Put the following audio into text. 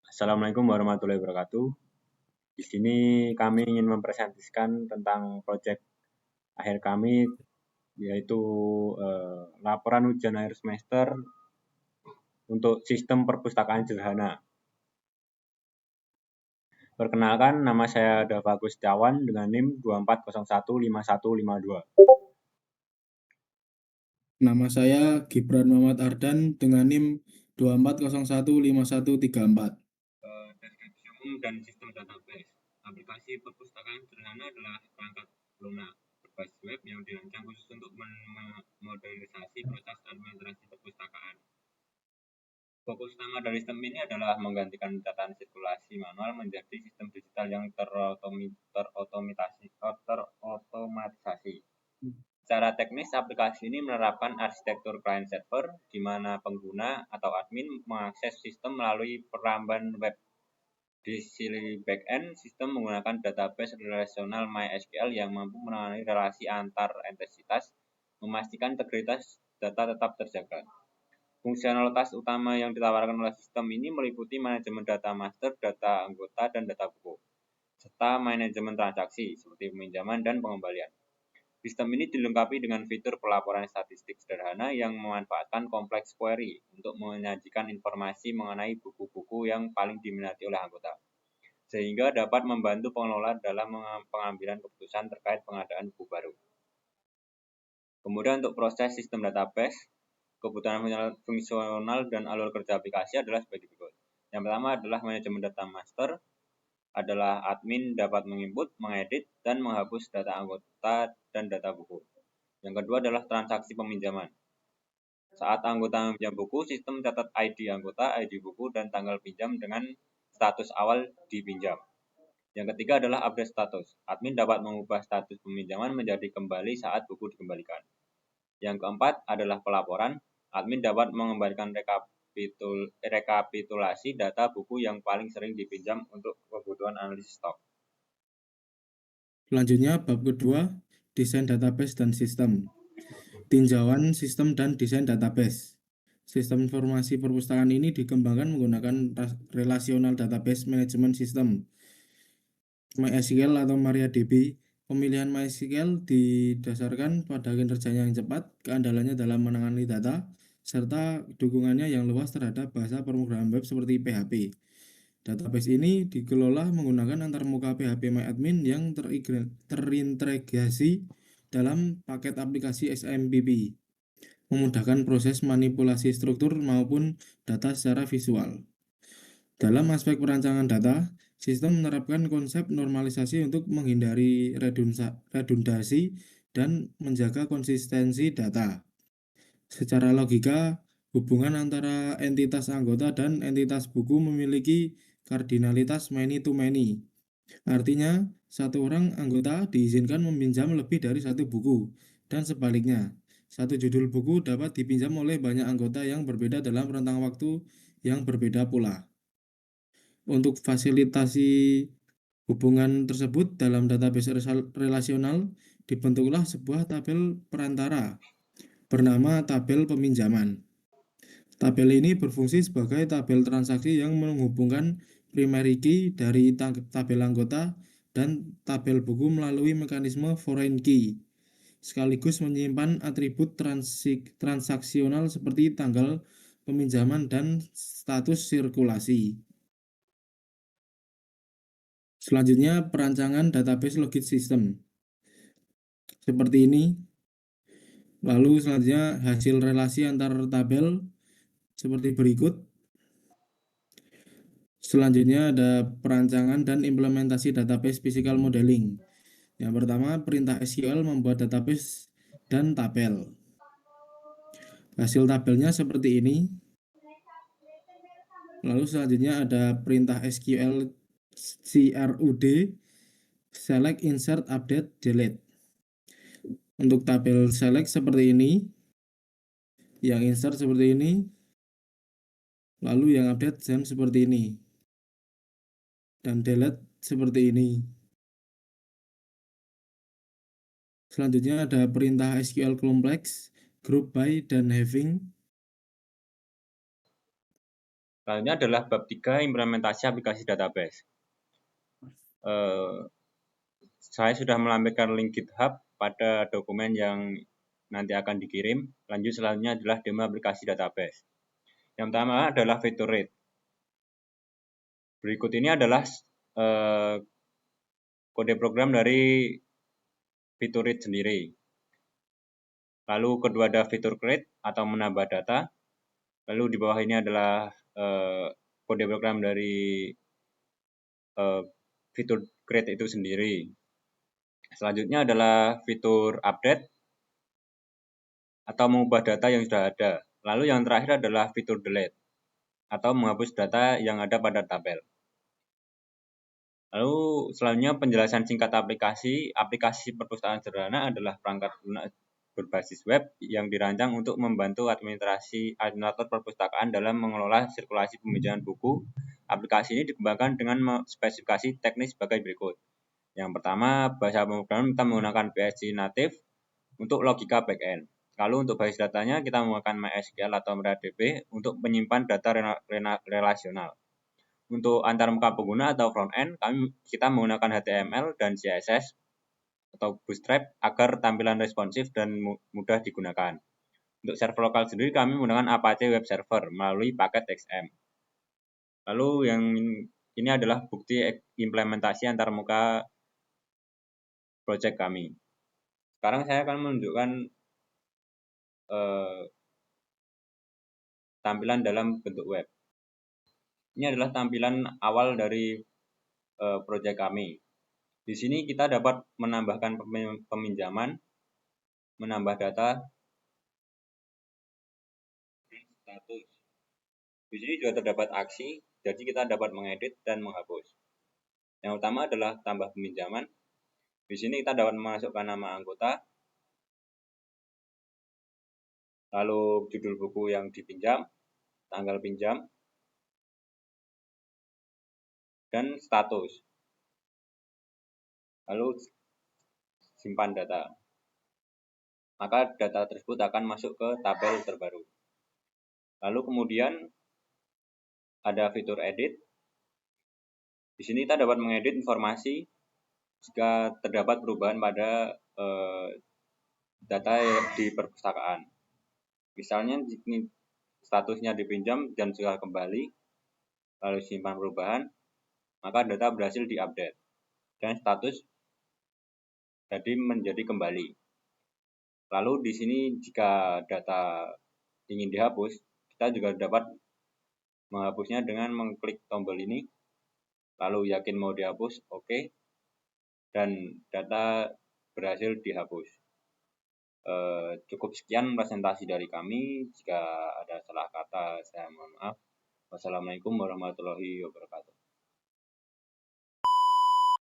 Assalamualaikum warahmatullahi wabarakatuh. Di sini kami ingin mempresentasikan tentang proyek akhir kami, yaitu laporan ujian akhir semester untuk sistem perpustakaan sederhana. Perkenalkan, nama saya Dava Gustiawan dengan NIM 24015152. Nama saya Gibran Muhammad Ardan dengan NIM 24015134. Deskripsi umum dan sistem database. Aplikasi perpustakaan sederhana adalah perangkat lunak berbasis web yang dirancang khusus untuk memodernisasi proses administrasi perpustakaan. Fokus utama dari sistem ini adalah menggantikan catatan sirkulasi manual menjadi sistem digital yang terotomatisasi. Secara teknis, aplikasi ini menerapkan arsitektur client-server, di mana pengguna atau admin mengakses sistem melalui peramban web. Di sisi backend, sistem menggunakan database relasional MySQL yang mampu menangani relasi antar entitas, memastikan integritas data tetap terjaga. Fungsionalitas utama yang ditawarkan oleh sistem ini meliputi manajemen data master, data anggota, dan data buku, serta manajemen transaksi seperti peminjaman dan pengembalian. Sistem ini dilengkapi dengan fitur pelaporan statistik sederhana yang memanfaatkan kompleks query untuk menyajikan informasi mengenai buku-buku yang paling diminati oleh anggota, sehingga dapat membantu pengelola dalam pengambilan keputusan terkait pengadaan buku baru. Kemudian untuk proses sistem database, kebutuhan fungsional dan alur kerja aplikasi adalah sebagai berikut. Yang pertama adalah manajemen data master, adalah admin dapat menginput, mengedit, dan menghapus data anggota dan data buku. Yang kedua adalah transaksi peminjaman. Saat anggota meminjam buku, sistem mencatat ID anggota, ID buku, dan tanggal pinjam dengan status awal dipinjam. Yang ketiga adalah update status. Admin dapat mengubah status peminjaman menjadi kembali saat buku dikembalikan. Yang keempat adalah pelaporan. Admin dapat mengembalikan rekapitulasi data buku yang paling sering dipinjam untuk kebutuhan analisis stok. Selanjutnya, bab kedua, desain database dan sistem. Tinjauan sistem dan desain database. Sistem informasi perpustakaan ini dikembangkan menggunakan relational database management system MySQL atau MariaDB. Pemilihan MySQL didasarkan pada kinerjanya yang cepat, keandalannya dalam menangani data, serta dukungannya yang luas terhadap bahasa pemrograman web seperti PHP. Database ini dikelola menggunakan antarmuka PHP MyAdmin yang terintegrasi dalam paket aplikasi XMPP, memudahkan proses manipulasi struktur maupun data secara visual. Dalam aspek perancangan data, sistem menerapkan konsep normalisasi untuk menghindari redundasi dan menjaga konsistensi data. Secara logika, hubungan antara entitas anggota dan entitas buku memiliki kardinalitas many to many. Artinya, satu orang anggota diizinkan meminjam lebih dari satu buku, dan sebaliknya, satu judul buku dapat dipinjam oleh banyak anggota yang berbeda dalam rentang waktu yang berbeda pula. Untuk fasilitasi hubungan tersebut dalam database relasional, dibentuklah sebuah tabel perantara bernama tabel peminjaman. Tabel ini berfungsi sebagai tabel transaksi yang menghubungkan primary key dari tabel anggota dan tabel buku melalui mekanisme foreign key, sekaligus menyimpan atribut transaksional seperti tanggal peminjaman dan status sirkulasi. Selanjutnya, perancangan database logit system. Seperti ini. Lalu selanjutnya hasil relasi antar tabel seperti berikut. Selanjutnya ada perancangan dan implementasi database physical modeling. Yang pertama, perintah SQL membuat database dan tabel. Hasil tabelnya seperti ini. Lalu selanjutnya ada perintah SQL CRUD, select, insert, update, delete. Untuk tabel select seperti ini, yang insert seperti ini, lalu yang update seperti ini, dan delete seperti ini. Selanjutnya ada perintah SQL complex, group by, dan having. Selanjutnya adalah bab 3, implementasi aplikasi database. Saya sudah melampirkan link GitHub pada dokumen yang nanti akan dikirim. Lanjut selanjutnya adalah demo aplikasi database. Yang pertama adalah fitur read. Berikut ini adalah kode program dari fitur read sendiri. Lalu kedua ada fitur create atau menambah data. Lalu di bawah ini adalah kode program dari fitur create itu sendiri. Selanjutnya adalah fitur update atau mengubah data yang sudah ada. Lalu yang terakhir adalah fitur delete atau menghapus data yang ada pada tabel. Lalu selanjutnya penjelasan singkat aplikasi. Aplikasi perpustakaan sederhana adalah perangkat lunak berbasis web yang dirancang untuk membantu administrator perpustakaan dalam mengelola sirkulasi peminjaman buku. Aplikasi ini dikembangkan dengan spesifikasi teknis sebagai berikut. Yang pertama, bahasa pemrograman kita menggunakan PHP native untuk logika backend. Lalu untuk basis datanya kita menggunakan MySQL atau MariaDB untuk menyimpan data relasional. Untuk antarmuka pengguna atau front-end, kita menggunakan HTML dan CSS atau Bootstrap agar tampilan responsif dan mudah digunakan. Untuk server lokal sendiri, kami menggunakan Apache Web Server melalui paket XM. Lalu yang ini adalah bukti implementasi antarmuka project kami. Sekarang saya akan menunjukkan tampilan dalam bentuk web. Ini adalah tampilan awal dari proyek kami. Di sini kita dapat menambahkan peminjaman, menambah data, status. Di sini juga terdapat aksi, jadi kita dapat mengedit dan menghapus. Yang utama adalah tambah peminjaman. Di sini kita dapat memasukkan nama anggota, lalu judul buku yang dipinjam, tanggal pinjam, dan status. Lalu simpan data. Maka data tersebut akan masuk ke tabel terbaru. Lalu kemudian ada fitur edit. Di sini kita dapat mengedit informasi jika terdapat perubahan pada data di perpustakaan. Misalnya jika statusnya dipinjam dan sudah kembali, lalu simpan perubahan, maka data berhasil diupdate dan status jadi menjadi kembali. Lalu di sini jika data ingin dihapus, kita juga dapat menghapusnya dengan mengklik tombol ini, lalu yakin mau dihapus, oke, dan data berhasil dihapus. Cukup sekian presentasi dari kami. Jika ada salah kata, saya mohon maaf. Wassalamualaikum warahmatullahi wabarakatuh.